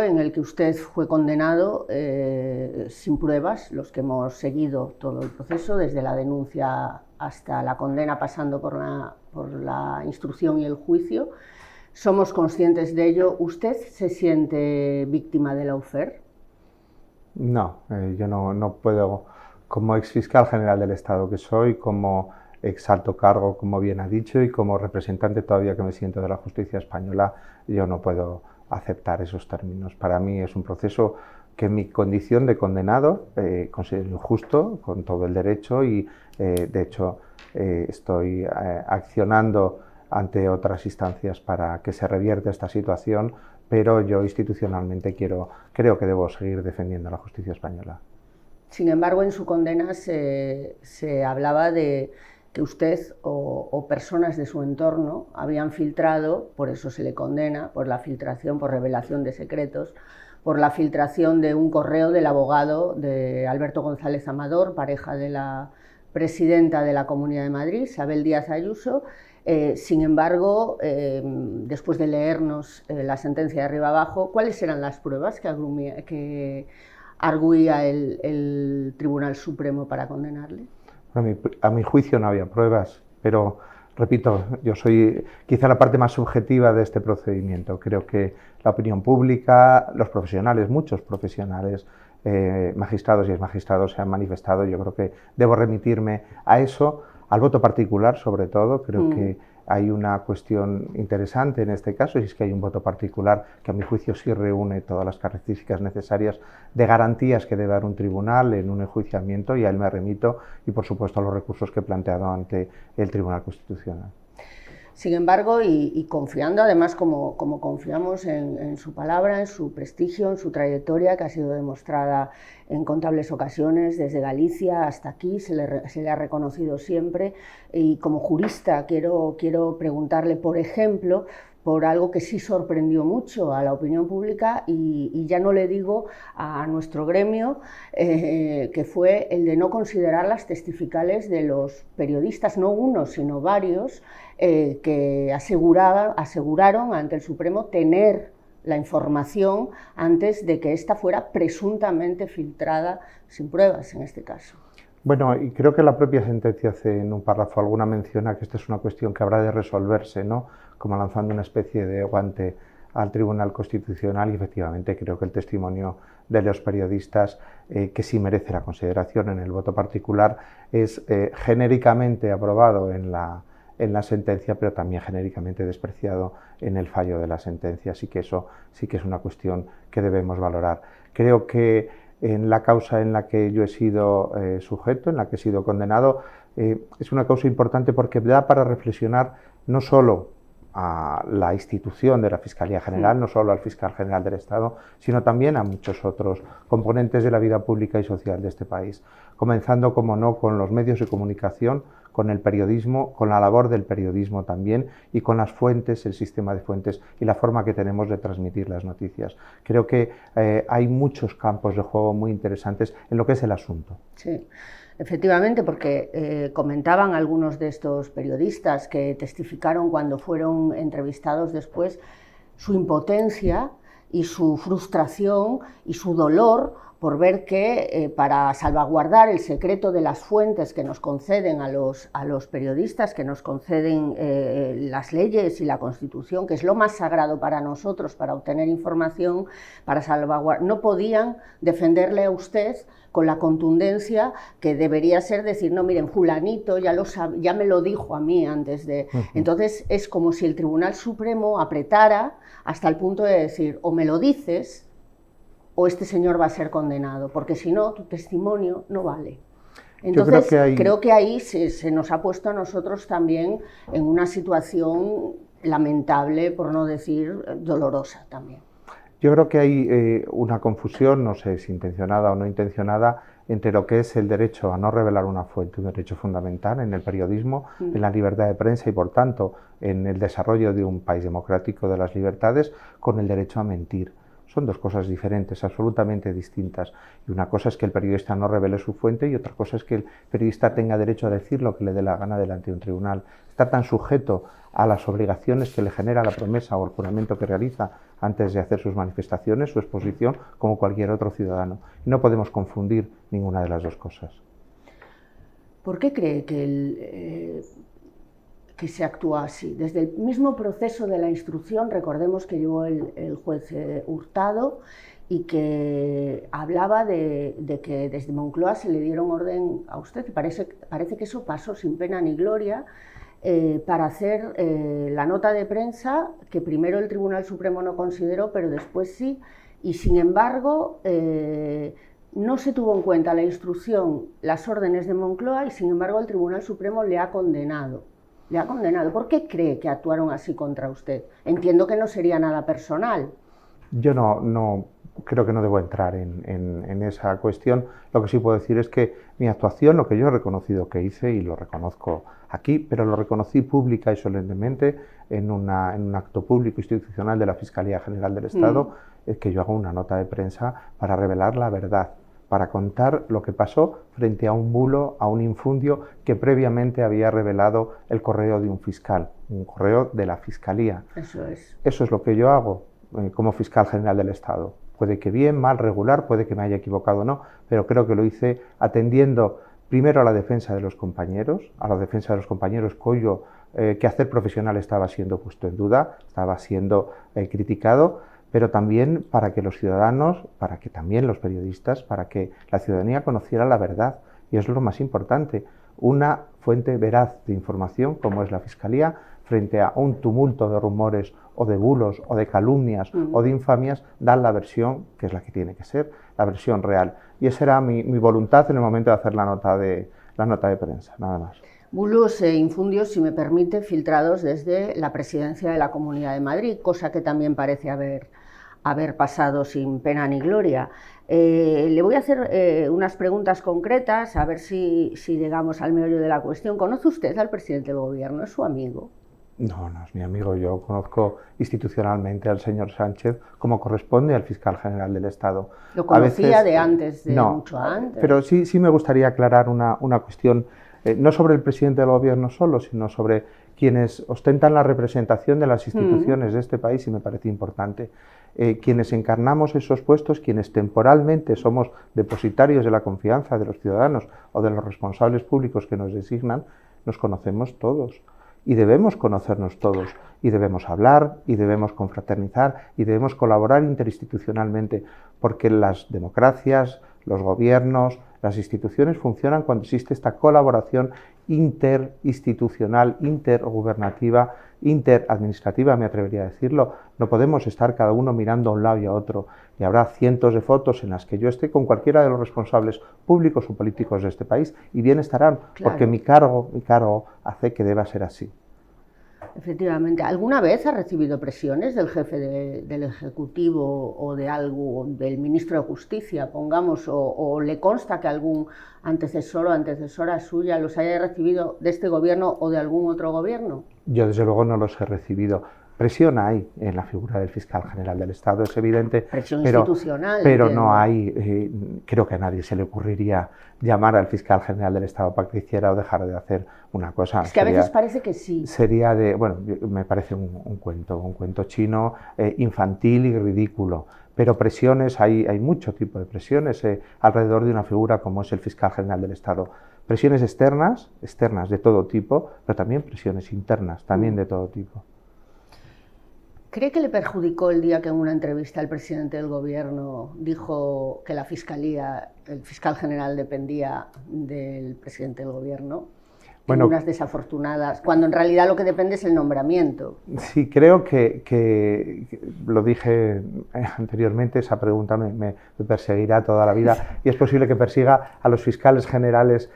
proceso en el que usted fue condenado sin pruebas, los que hemos seguido todo el proceso, desde la denuncia hasta la condena, pasando por la instrucción y el juicio. Somos conscientes de ello. ¿Usted se siente víctima de lawfare? No, yo no puedo, como exfiscal general del Estado que soy, como ex alto cargo, como bien ha dicho, y como representante todavía que me siento de la justicia española, yo no puedo aceptar esos términos. Para mí es un proceso que en mi condición de condenado considero injusto, con todo el derecho, y de hecho estoy accionando ante otras instancias para que se revierta esta situación, pero yo institucionalmente creo que debo seguir defendiendo la justicia española. Sin embargo, en su condena se hablaba de que usted o personas de su entorno habían filtrado, por eso se le condena, por la filtración, por revelación de secretos, por la filtración de un correo del abogado de Alberto González Amador, pareja de la presidenta de la Comunidad de Madrid, Isabel Díaz Ayuso. Sin embargo, después de leernos la sentencia de arriba abajo, ¿cuáles eran las pruebas que arguía el Tribunal Supremo para condenarle? A mi juicio no había pruebas, pero repito, yo soy quizá la parte más subjetiva de este procedimiento. Creo que la opinión pública, los profesionales, muchos profesionales, magistrados y exmagistrados se han manifestado. Yo creo que debo remitirme a eso, al voto particular sobre todo. Creo que hay una cuestión interesante en este caso, y es que hay un voto particular que a mi juicio sí reúne todas las características necesarias de garantías que debe dar un tribunal en un enjuiciamiento, y a él me remito, y por supuesto a los recursos que he planteado ante el Tribunal Constitucional. Sin embargo, y confiando además como confiamos en su palabra, en su prestigio, en su trayectoria, que ha sido demostrada en contables ocasiones, desde Galicia hasta aquí, se le ha reconocido siempre, y como jurista quiero preguntarle, por ejemplo, por algo que sí sorprendió mucho a la opinión pública, y ya no le digo a nuestro gremio, que fue el de no considerar las testificales de los periodistas, no uno, sino varios, que aseguraron ante el Supremo tener la información antes de que ésta fuera presuntamente filtrada sin pruebas, en este caso. Bueno, y creo que la propia sentencia hace en un párrafo alguna mención a que esta es una cuestión que habrá de resolverse, ¿no? Como lanzando una especie de guante al Tribunal Constitucional, y efectivamente creo que el testimonio de los periodistas, que sí merece la consideración en el voto particular, es genéricamente aprobado en la sentencia, pero también genéricamente despreciado en el fallo de la sentencia. Así que eso sí que es una cuestión que debemos valorar. Creo que en la causa en la que yo he sido sujeto, en la que he sido condenado, es una causa importante porque da para reflexionar no solo a la institución de la Fiscalía General, no solo al Fiscal General del Estado, sino también a muchos otros componentes de la vida pública y social de este país, comenzando, como no, con los medios de comunicación, con el periodismo, con la labor del periodismo también, y con las fuentes, el sistema de fuentes y la forma que tenemos de transmitir las noticias. Creo que hay muchos campos de juego muy interesantes en lo que es el asunto. Sí. Efectivamente, porque comentaban algunos de estos periodistas que testificaron cuando fueron entrevistados después su impotencia y su frustración y su dolor por ver que para salvaguardar el secreto de las fuentes que nos conceden a los periodistas, que nos conceden las leyes y la Constitución, que es lo más sagrado para nosotros, para obtener información, para salvaguardar, no podían defenderle a usted con la contundencia que debería ser decir, no, miren, fulanito ya me lo dijo a mí antes de... Entonces es como si el Tribunal Supremo apretara hasta el punto de decir, o me lo dices o este señor va a ser condenado, porque si no, tu testimonio no vale. Entonces creo que ahí se nos ha puesto a nosotros también en una situación lamentable, por no decir dolorosa también. Yo creo que hay una confusión, no sé si intencionada o no intencionada, entre lo que es el derecho a no revelar una fuente, un derecho fundamental en el periodismo, en la libertad de prensa y, por tanto, en el desarrollo de un país democrático de las libertades, con el derecho a mentir. Son dos cosas diferentes, absolutamente distintas. Y una cosa es que el periodista no revele su fuente, y otra cosa es que el periodista tenga derecho a decir lo que le dé la gana delante de un tribunal. Está tan sujeto a las obligaciones que le genera la promesa o el juramento que realiza antes de hacer sus manifestaciones, su exposición, como cualquier otro ciudadano. Y no podemos confundir ninguna de las dos cosas. ¿Por qué cree que se actúa así? Desde el mismo proceso de la instrucción, recordemos que llevó el juez Hurtado y que hablaba de que desde Moncloa se le dieron orden a usted, y parece que eso pasó sin pena ni gloria, para hacer la nota de prensa que primero el Tribunal Supremo no consideró, pero después sí, y sin embargo no se tuvo en cuenta la instrucción, las órdenes de Moncloa, y sin embargo el Tribunal Supremo le ha condenado. ¿Por qué cree que actuaron así contra usted? Entiendo que no sería nada personal. Yo no creo que no debo entrar en esa cuestión. Lo que sí puedo decir es que mi actuación, lo que yo he reconocido que hice, y lo reconozco aquí, pero lo reconocí pública y solemnemente en un acto público institucional de la Fiscalía General del Estado, es que yo hago una nota de prensa para revelar la verdad, para contar lo que pasó frente a un bulo, a un infundio que previamente había revelado el correo de un fiscal, un correo de la Fiscalía. Eso es. Eso es lo que yo hago como fiscal general del Estado. Puede que bien, mal, regular, puede que me haya equivocado o no, pero creo que lo hice atendiendo primero a la defensa de los compañeros, cuyo quehacer profesional estaba siendo puesto en duda, estaba siendo criticado, pero también para que los ciudadanos, para que también los periodistas, para que la ciudadanía conociera la verdad, y es lo más importante, una fuente veraz de información como es la Fiscalía, frente a un tumulto de rumores o de bulos o de calumnias o de infamias, dan la versión que es la que tiene que ser, la versión real. Y esa era mi voluntad en el momento de hacer la nota de prensa, nada más. Bulos e infundios, si me permite, filtrados desde la presidencia de la Comunidad de Madrid, cosa que también parece haber pasado sin pena ni gloria. Le voy a hacer unas preguntas concretas, a ver si llegamos al meollo de la cuestión. ¿Conoce usted al presidente del Gobierno? ¿Es su amigo? No, no es mi amigo. Yo conozco institucionalmente al señor Sánchez como corresponde al fiscal general del Estado. ¿Lo conocía de antes, mucho antes? Pero sí me gustaría aclarar una cuestión, no sobre el presidente del Gobierno solo, sino sobre quienes ostentan la representación de las instituciones de este país, y me parece importante. Quienes encarnamos esos puestos, quienes temporalmente somos depositarios de la confianza de los ciudadanos o de los responsables públicos que nos designan, nos conocemos todos. Y debemos conocernos todos, y debemos hablar, y debemos confraternizar, y debemos colaborar interinstitucionalmente, porque las democracias, los gobiernos, las instituciones funcionan cuando existe esta colaboración interinstitucional, intergubernativa, interadministrativa, me atrevería a decirlo. No podemos estar cada uno mirando a un lado y a otro, y habrá cientos de fotos en las que yo esté con cualquiera de los responsables públicos o políticos de este país, y bien estarán, claro, porque mi cargo hace que deba ser así. Efectivamente. ¿Alguna vez ha recibido presiones del jefe del Ejecutivo o del ministro de Justicia, pongamos, o le consta que algún antecesor o antecesora suya los haya recibido de este gobierno o de algún otro gobierno? Yo desde luego no los he recibido. Presión hay en la figura del fiscal general del Estado, es evidente. Presión institucional. Pero no hay, creo que a nadie se le ocurriría llamar al fiscal general del Estado para que hiciera o dejara de hacer una cosa. Es que a veces parece que sí. Sería me parece un cuento chino, infantil y ridículo. Pero presiones, hay mucho tipo de presiones alrededor de una figura como es el fiscal general del Estado. Presiones externas de todo tipo, pero también presiones internas, también de todo tipo. ¿Cree que le perjudicó el día que en una entrevista el presidente del Gobierno dijo que la Fiscalía, el fiscal general, dependía del presidente del Gobierno? Bueno, unas desafortunadas, cuando en realidad lo que depende es el nombramiento. Sí, creo que lo dije anteriormente, esa pregunta me perseguirá toda la vida, y es posible que persiga a los fiscales generales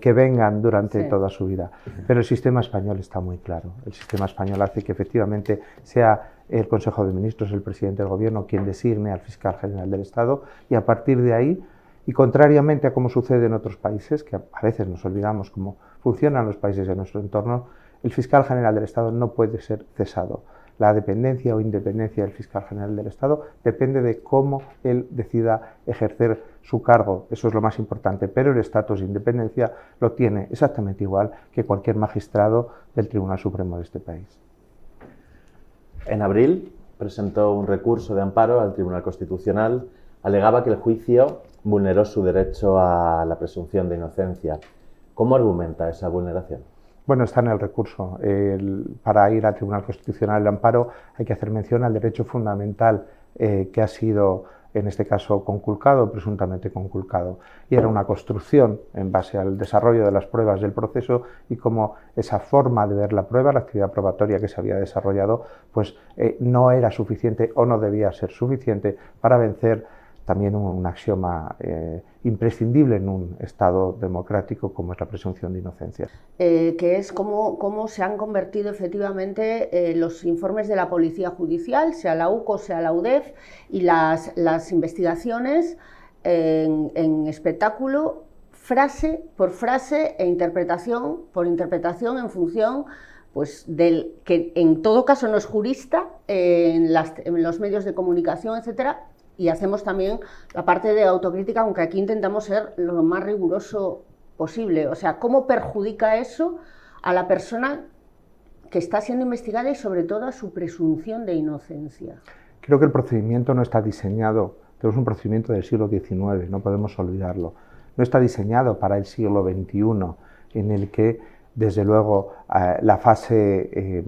que vengan durante toda su vida. Pero el sistema español está muy claro. El sistema español hace que efectivamente sea el Consejo de Ministros, el presidente del Gobierno, quien designe al fiscal general del Estado, y a partir de ahí, y contrariamente a como sucede en otros países, que a veces nos olvidamos cómo funcionan los países de nuestro entorno, el fiscal general del Estado no puede ser cesado. La dependencia o independencia del fiscal general del Estado depende de cómo él decida ejercer su cargo. Eso es lo más importante, pero el estatus de independencia lo tiene exactamente igual que cualquier magistrado del Tribunal Supremo de este país. En abril presentó un recurso de amparo al Tribunal Constitucional. Alegaba que el juicio vulneró su derecho a la presunción de inocencia. ¿Cómo argumenta esa vulneración? Bueno, está en el recurso. Para ir al Tribunal Constitucional de amparo hay que hacer mención al derecho fundamental que ha sido, en este caso, conculcado, presuntamente conculcado. Y era una construcción en base al desarrollo de las pruebas del proceso y cómo esa forma de ver la prueba, la actividad probatoria que se había desarrollado, pues no era suficiente o no debía ser suficiente para vencer también un axioma imprescindible en un Estado democrático como es la presunción de inocencia. Que es cómo se han convertido efectivamente los informes de la Policía Judicial, sea la UCO, sea la UDEF, y las investigaciones en espectáculo, frase por frase e interpretación por interpretación en función pues, del que en todo caso no es jurista, en los medios de comunicación, etcétera. Y hacemos también la parte de autocrítica, aunque aquí intentamos ser lo más riguroso posible. O sea, ¿cómo perjudica eso a la persona que está siendo investigada y sobre todo a su presunción de inocencia? Creo que el procedimiento no está diseñado, tenemos un procedimiento del siglo XIX, no podemos olvidarlo. No está diseñado para el siglo XXI, en el que, desde luego, la fase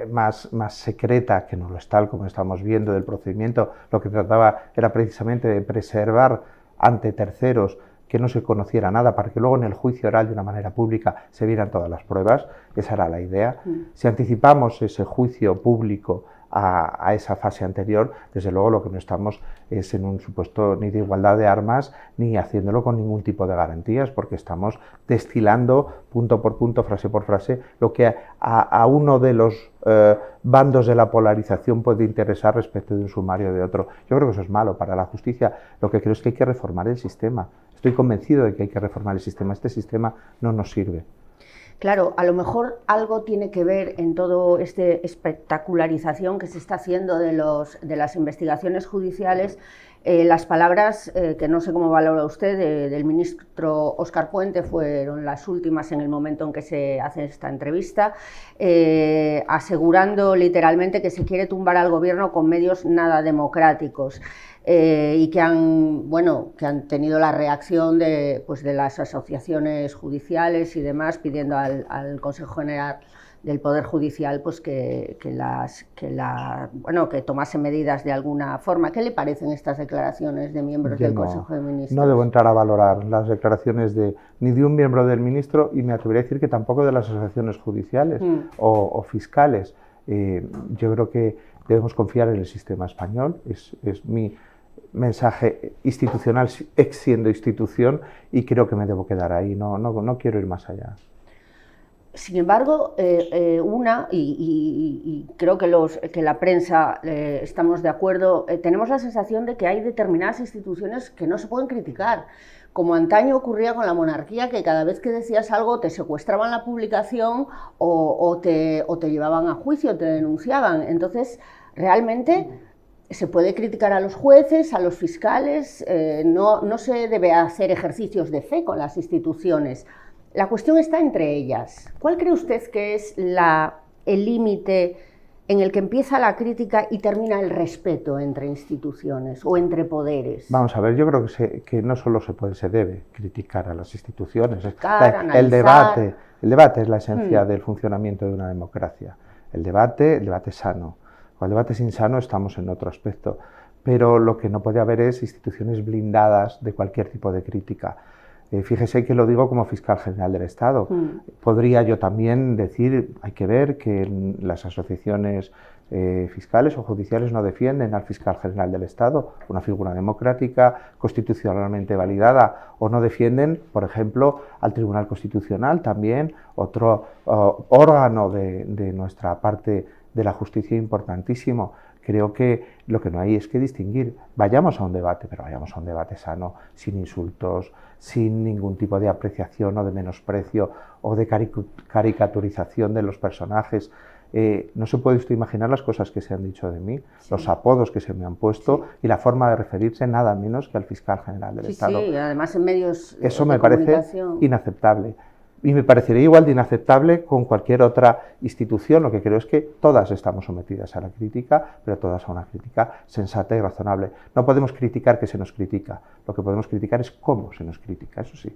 más secreta, que no lo es tal como estamos viendo del procedimiento, lo que trataba era precisamente de preservar ante terceros que no se conociera nada para que luego en el juicio oral de una manera pública se vieran todas las pruebas. Esa era la idea. Si anticipamos ese juicio público a esa fase anterior, desde luego lo que no estamos es en un supuesto ni de igualdad de armas ni haciéndolo con ningún tipo de garantías, porque estamos destilando punto por punto, frase por frase, lo que a uno de los bandos de la polarización puede interesar respecto de un sumario de otro. Yo creo que eso es malo para la justicia. Lo que creo es que hay que reformar el sistema. Estoy convencido de que hay que reformar el sistema. Este sistema no nos sirve. Claro, a lo mejor algo tiene que ver en todo este espectacularización que se está haciendo de las investigaciones judiciales, las palabras, que no sé cómo valora usted, del ministro Óscar Puente, fueron las últimas en el momento en que se hace esta entrevista, asegurando literalmente que se quiere tumbar al gobierno con medios nada democráticos. Y que han tenido la reacción de las asociaciones judiciales y demás, pidiendo al Consejo General del Poder Judicial pues que tomase medidas de alguna forma. ¿Qué le parecen estas declaraciones de miembros del Consejo de Ministros? No debo entrar a valorar las declaraciones ni de un miembro del ministro, y me atrevería a decir que tampoco de las asociaciones judiciales o fiscales. Yo creo que debemos confiar en el sistema español. Es mi mensaje institucional, siendo institución, y creo que me debo quedar ahí, no quiero ir más allá. Sin embargo, y creo que la prensa estamos de acuerdo, tenemos la sensación de que hay determinadas instituciones que no se pueden criticar, como antaño ocurría con la monarquía, que cada vez que decías algo te secuestraban la publicación o te llevaban a juicio, te denunciaban. Entonces, realmente se puede criticar a los jueces, a los fiscales, no se debe hacer ejercicios de fe con las instituciones. La cuestión está entre ellas. ¿Cuál cree usted que es el límite en el que empieza la crítica y termina el respeto entre instituciones o entre poderes? Vamos a ver, yo creo que no solo se debe criticar a las instituciones. El debate es la esencia del funcionamiento de una democracia. El debate sano. Con el debate es insano, estamos en otro aspecto. Pero lo que no puede haber es instituciones blindadas de cualquier tipo de crítica. Fíjese que lo digo como fiscal general del Estado. Podría yo también decir, hay que ver que las asociaciones fiscales o judiciales no defienden al fiscal general del Estado, una figura democrática, constitucionalmente validada, o no defienden, por ejemplo, al Tribunal Constitucional, también otro órgano de nuestra parte de la justicia importantísimo. Creo que lo que no hay es que distinguir. Vayamos a un debate, pero vayamos a un debate sano, sin insultos, sin ningún tipo de apreciación o de menosprecio o de caricaturización de los personajes. No se puede usted imaginar las cosas que se han dicho de mí, los apodos que se me han puesto y la forma de referirse nada menos que al fiscal general del Estado. Sí, además en medios Eso de me parece inaceptable. Y me parecería igual de inaceptable con cualquier otra institución. Lo que creo es que todas estamos sometidas a la crítica, pero todas a una crítica sensata y razonable. No podemos criticar que se nos critica, lo que podemos criticar es cómo se nos critica, eso sí.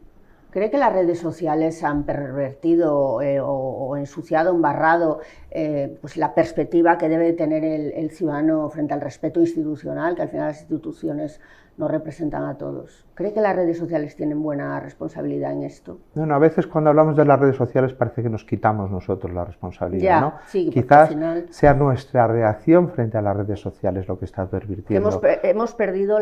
¿Cree que las redes sociales han pervertido o ensuciado, embarrado pues la perspectiva que debe tener el ciudadano frente al respeto institucional, que al final las instituciones nos representan a todos? ¿Cree que las redes sociales tienen buena responsabilidad en esto? Bueno, a veces cuando hablamos de las redes sociales parece que nos quitamos nosotros la responsabilidad, ya, ¿no? Sí, quizás al final sea nuestra reacción frente a las redes sociales lo que está pervirtiendo. Hemos perdido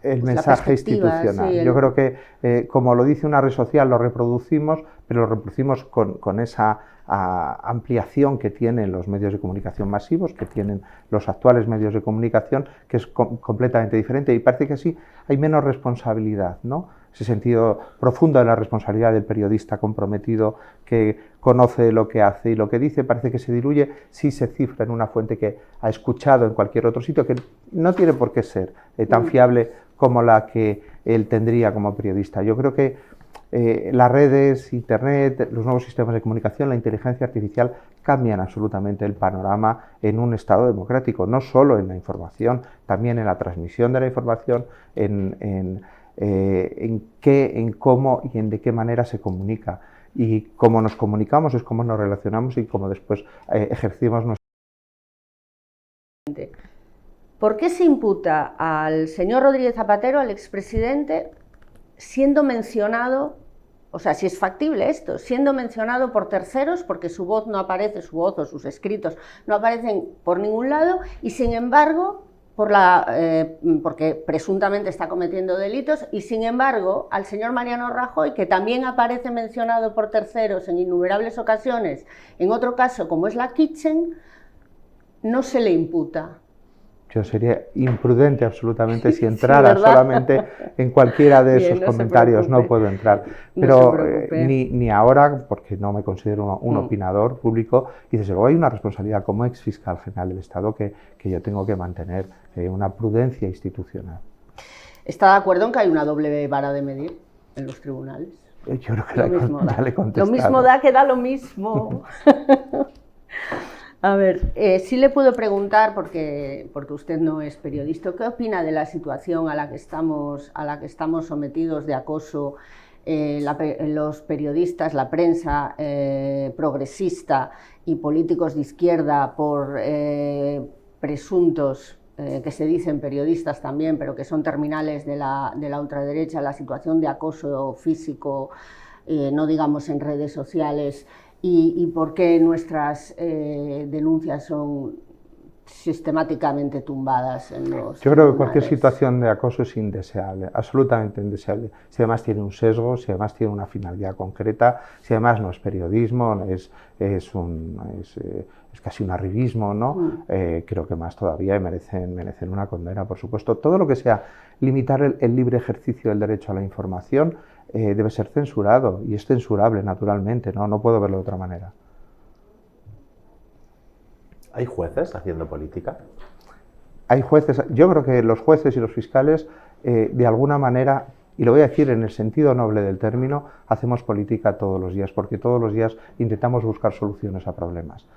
el mensaje institucional. Sí, Yo creo que, como lo dice una red social, lo reproducimos, pero lo reproducimos con esa ampliación que tienen los medios de comunicación masivos, que tienen los actuales medios de comunicación, que es completamente diferente, y parece que así hay menos responsabilidad, ¿no? Ese sentido profundo de la responsabilidad del periodista comprometido que conoce lo que hace y lo que dice, parece que se diluye si se cifra en una fuente que ha escuchado en cualquier otro sitio, que no tiene por qué ser tan fiable como la que él tendría como periodista. Yo creo que las redes, Internet, los nuevos sistemas de comunicación, la inteligencia artificial cambian absolutamente el panorama en un Estado democrático, no solo en la información, también en la transmisión de la información, en cómo y de qué manera se comunica. Y cómo nos comunicamos es cómo nos relacionamos y cómo después ejercimos nuestra... ¿Por qué se imputa al señor Rodríguez Zapatero, al expresidente, siendo mencionado, o sea, si es factible esto, siendo mencionado por terceros, porque su voz no aparece, su voz o sus escritos no aparecen por ningún lado, y sin embargo, porque presuntamente está cometiendo delitos, y sin embargo, al señor Mariano Rajoy, que también aparece mencionado por terceros en innumerables ocasiones, en otro caso como es la Kitchen, no se le imputa? Yo sería imprudente absolutamente si entrara sí, solamente en cualquiera de esos comentarios, no puedo entrar. Pero ni ahora, porque no me considero un opinador público, y desde luego hay una responsabilidad como ex fiscal general del Estado que yo tengo que mantener, una prudencia institucional. ¿Está de acuerdo en que hay una doble vara de medir en los tribunales? Yo creo que ya le he contestado. Lo mismo da que da lo mismo. A ver, sí le puedo preguntar, porque usted no es periodista, ¿qué opina de la situación a la que estamos sometidos de acoso los periodistas, la prensa progresista y políticos de izquierda por presuntos, que se dicen periodistas también, pero que son terminales de la ultraderecha, la situación de acoso físico, no digamos en redes sociales? ¿Y por qué nuestras denuncias son sistemáticamente tumbadas en los Yo creo que cualquier situación de acoso es indeseable, absolutamente indeseable. Si además tiene un sesgo, si además tiene una finalidad concreta, si además no es periodismo, es casi un arribismo, ¿no? Creo que más todavía merecen una condena, por supuesto. Todo lo que sea limitar el libre ejercicio del derecho a la información debe ser censurado, y es censurable naturalmente, no puedo verlo de otra manera. ¿Hay jueces haciendo política? Hay jueces, yo creo que los jueces y los fiscales de alguna manera, y lo voy a decir en el sentido noble del término, hacemos política todos los días, porque todos los días intentamos buscar soluciones a problemas.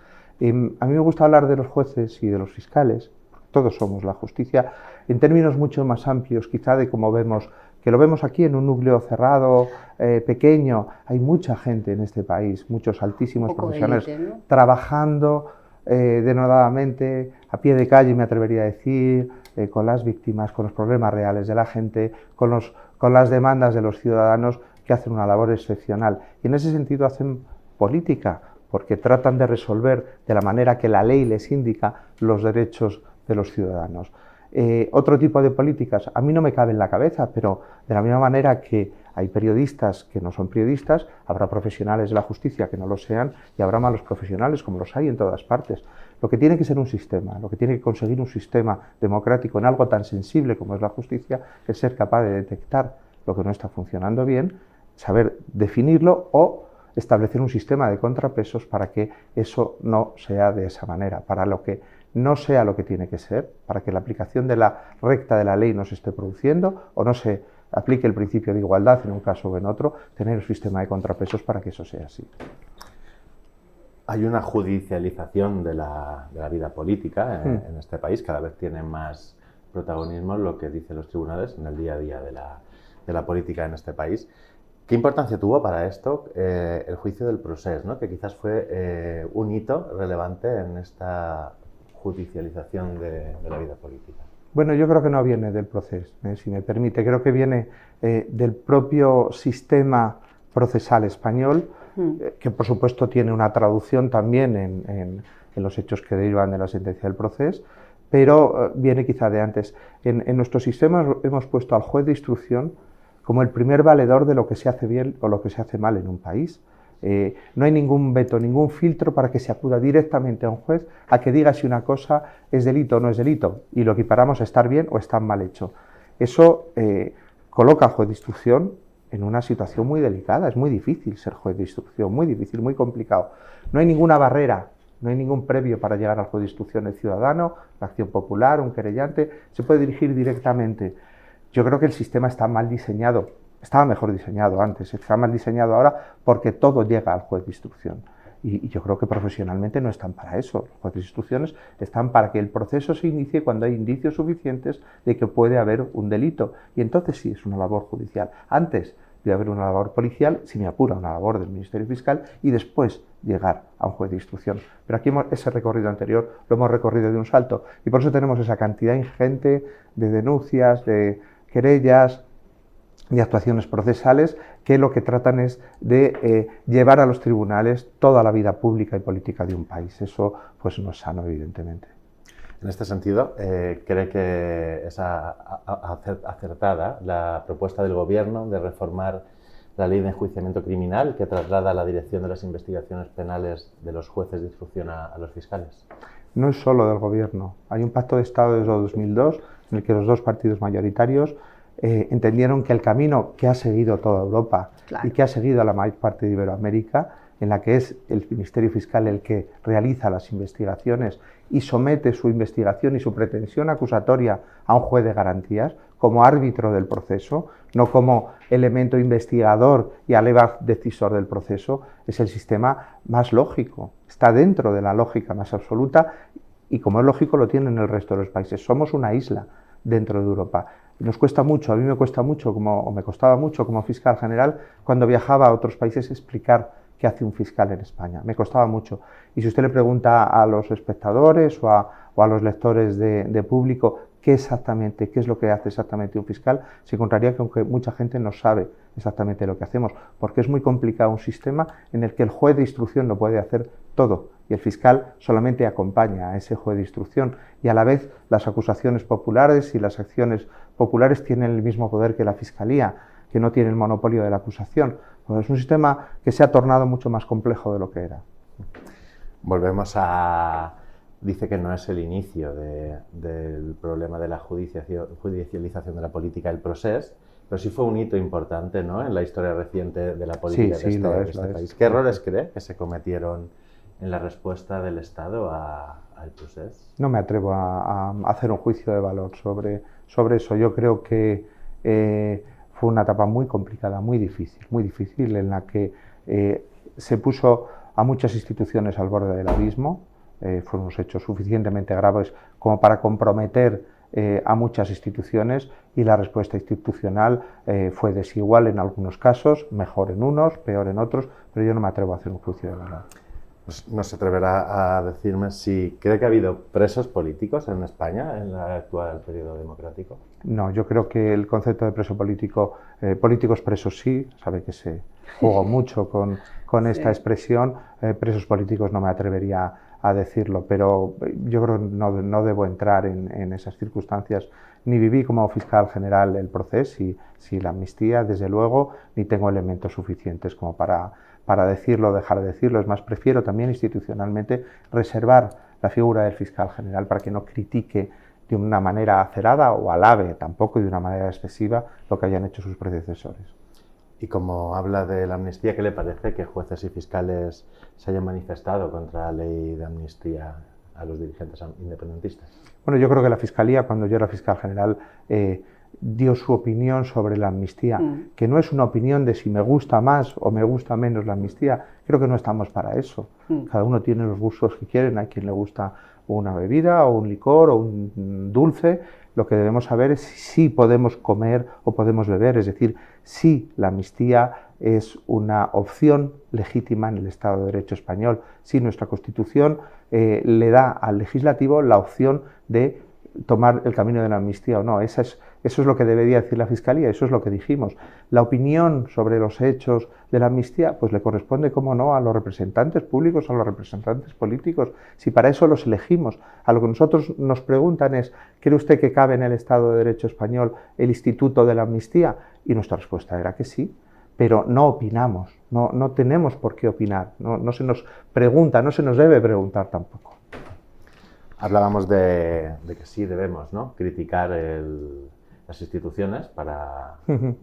A mí me gusta hablar de los jueces y de los fiscales, todos somos la justicia, en términos mucho más amplios, quizá de cómo vemos, que lo vemos aquí en un núcleo cerrado, pequeño. Hay mucha gente en este país, muchos altísimos profesionales, élite, ¿no? Trabajando denodadamente, a pie de calle, me atrevería a decir, con las víctimas, con los problemas reales de la gente, con las demandas de los ciudadanos, que hacen una labor excepcional. Y en ese sentido hacen política, porque tratan de resolver de la manera que la ley les indica los derechos de los ciudadanos. Otro tipo de políticas, a mí no me cabe en la cabeza, pero de la misma manera que hay periodistas que no son periodistas, habrá profesionales de la justicia que no lo sean, y habrá malos profesionales, como los hay en todas partes. Lo que tiene que ser un sistema, lo que tiene que conseguir un sistema democrático en algo tan sensible como es la justicia, es ser capaz de detectar lo que no está funcionando bien, saber definirlo o establecer un sistema de contrapesos para que eso no sea de esa manera, para lo que no sea lo que tiene que ser, para que la aplicación de la recta de la ley no se esté produciendo o no se aplique el principio de igualdad en un caso o en otro, tener un sistema de contrapesos para que eso sea así. Hay una judicialización de la vida política en este país, cada vez tiene más protagonismo lo que dicen los tribunales en el día a día de la política en este país. ¿Qué importancia tuvo para esto el juicio del Procés, ¿no? Que quizás fue un hito relevante en esta judicialización de la vida política? Bueno, yo creo que no viene del Procés, si me permite. Creo que viene del propio sistema procesal español, que por supuesto tiene una traducción también en los hechos que derivan de la sentencia del Procés, pero viene quizá de antes. En nuestro sistema hemos puesto al juez de instrucción como el primer valedor de lo que se hace bien o lo que se hace mal en un país. No hay ningún veto, ningún filtro para que se acuda directamente a un juez a que diga si una cosa es delito o no es delito, y lo equiparamos a estar bien o estar mal hecho. Eso coloca al juez de instrucción en una situación muy delicada. Es muy difícil ser juez de instrucción, muy difícil, muy complicado. No hay ninguna barrera, no hay ningún previo para llegar al juez de instrucción. El ciudadano, la acción popular, un querellante, se puede dirigir directamente. Yo creo que el sistema está mal diseñado. Estaba mejor diseñado antes, está mal diseñado ahora porque todo llega al juez de instrucción. Y yo creo que profesionalmente no están para eso. Los jueces de instrucciones están para que el proceso se inicie cuando hay indicios suficientes de que puede haber un delito. Y entonces sí es una labor judicial. Antes de haber una labor policial, si me apura, una labor del Ministerio Fiscal, y después llegar a un juez de instrucción. Pero aquí ese recorrido anterior lo hemos recorrido de un salto. Y por eso tenemos esa cantidad ingente de denuncias, de querellas, de actuaciones procesales que lo que tratan es de llevar a los tribunales toda la vida pública y política de un país. Eso pues no es sano, evidentemente. En este sentido, ¿cree que es acertada la propuesta del Gobierno de reformar la ley de enjuiciamiento criminal que traslada la dirección de las investigaciones penales de los jueces de instrucción a los fiscales? No es solo del Gobierno. Hay un pacto de Estado desde 2002 en el que los dos partidos mayoritarios entendieron que el camino que ha seguido toda Europa, claro, y que ha seguido a la mayor parte de Iberoamérica, en la que es el Ministerio Fiscal el que realiza las investigaciones y somete su investigación y su pretensión acusatoria a un juez de garantías como árbitro del proceso, no como elemento investigador y aleva decisor del proceso, es el sistema más lógico, está dentro de la lógica más absoluta y, como es lógico, lo tienen el resto de los países. Somos una isla dentro de Europa. Nos cuesta mucho, a mí me cuesta mucho, me costaba mucho como fiscal general cuando viajaba a otros países explicar qué hace un fiscal en España. Me costaba mucho. Y si usted le pregunta a los espectadores o a los lectores de público qué es lo que hace exactamente un fiscal, se encontraría que aunque mucha gente no sabe exactamente lo que hacemos, porque es muy complicado un sistema en el que el juez de instrucción no puede hacer todo y el fiscal solamente acompaña a ese juez de instrucción, y a la vez las acusaciones populares y las acciones populares tienen el mismo poder que la fiscalía, que no tiene el monopolio de la acusación. Pues es un sistema que se ha tornado mucho más complejo de lo que era. Volvemos a... Dice que no es el inicio del problema de la judicialización de la política del Procés, pero sí fue un hito importante, ¿no?, en la historia reciente de la política de este país. ¿Qué errores cree que se cometieron en la respuesta del Estado al Procés? No me atrevo a hacer un juicio de valor sobre eso. Yo creo que fue una etapa muy complicada, muy difícil, en la que se puso a muchas instituciones al borde del abismo. Fueron unos hechos suficientemente graves como para comprometer a muchas instituciones, y la respuesta institucional fue desigual en algunos casos, mejor en unos, peor en otros, pero yo no me atrevo a hacer un juicio de valor. Pues no se atreverá a decirme si cree que ha habido presos políticos en España en el actual periodo democrático. No, yo creo que el concepto de preso político, políticos presos sí, sabe que se jugó mucho con esta expresión, presos políticos no me atrevería a decirlo, pero yo creo que no debo entrar en esas circunstancias. Ni viví como fiscal general el proceso, si la amnistía, desde luego, ni tengo elementos suficientes como para decirlo o dejar de decirlo. Es más, prefiero también institucionalmente reservar la figura del fiscal general para que no critique de una manera acerada o alabe tampoco de una manera excesiva lo que hayan hecho sus predecesores. Y como habla de la amnistía, ¿qué le parece que jueces y fiscales se hayan manifestado contra la ley de amnistía a los dirigentes independentistas? Bueno, yo creo que la Fiscalía, cuando yo era fiscal general, dio su opinión sobre la amnistía, que no es una opinión de si me gusta más o me gusta menos la amnistía. Creo que no estamos para eso. Cada uno tiene los gustos que quieren, a quien le gusta una bebida o un licor o un dulce. Lo que debemos saber es si podemos comer o podemos beber, es decir, si la amnistía es una opción legítima en el Estado de Derecho español, si nuestra Constitución le da al legislativo la opción de tomar el camino de la amnistía o no. Eso es lo que debería decir la Fiscalía, eso es lo que dijimos. La opinión sobre los hechos de la amnistía pues le corresponde, como no, a los representantes públicos, a los representantes políticos, si para eso los elegimos. A lo que nosotros nos preguntan es, ¿cree usted que cabe en el Estado de Derecho español el instituto de la amnistía? Y nuestra respuesta era que sí, pero no opinamos, no tenemos por qué opinar, no se nos pregunta, no se nos debe preguntar tampoco. Hablábamos de que sí debemos, ¿no?, criticar las instituciones para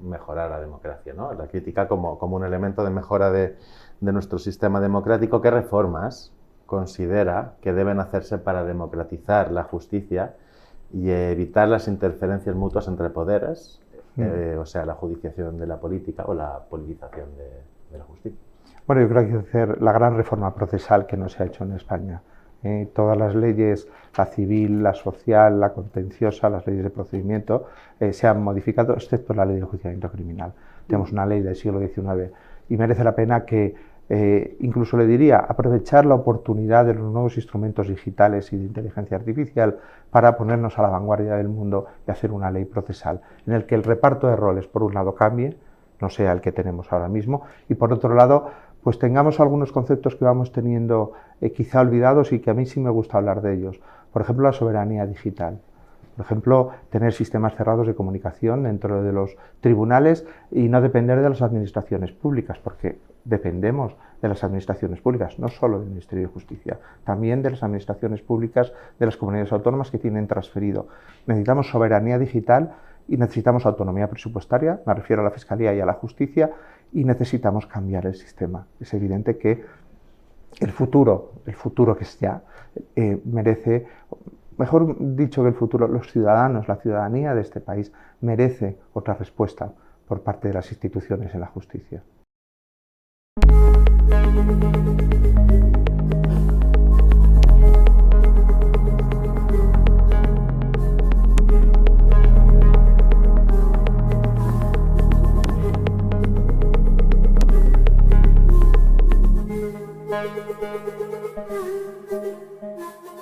mejorar la democracia, ¿no? La crítica como un elemento de mejora de nuestro sistema democrático. ¿Qué reformas considera que deben hacerse para democratizar la justicia y evitar las interferencias mutuas entre poderes, o sea, la judicialización de la política o la politización de la justicia? Bueno, yo creo que hay que hacer la gran reforma procesal que no se ha hecho en España. Todas las leyes, la civil, la social, la contenciosa, las leyes de procedimiento, se han modificado, excepto la ley de enjuiciamiento criminal. Tenemos una ley del siglo XIX y merece la pena que, incluso le diría, aprovechar la oportunidad de los nuevos instrumentos digitales y de inteligencia artificial para ponernos a la vanguardia del mundo y hacer una ley procesal en el que el reparto de roles, por un lado, cambie, no sea el que tenemos ahora mismo, y por otro lado, pues tengamos algunos conceptos que vamos teniendo quizá olvidados y que a mí sí me gusta hablar de ellos. Por ejemplo, la soberanía digital. Por ejemplo, tener sistemas cerrados de comunicación dentro de los tribunales y no depender de las administraciones públicas, porque dependemos de las administraciones públicas, no solo del Ministerio de Justicia, también de las administraciones públicas de las comunidades autónomas que tienen transferido. Necesitamos soberanía digital y necesitamos autonomía presupuestaria, me refiero a la Fiscalía y a la Justicia, y necesitamos cambiar el sistema. Es evidente que el futuro que es ya, merece, mejor dicho que el futuro, los ciudadanos, la ciudadanía de este país merece otra respuesta por parte de las instituciones en la justicia.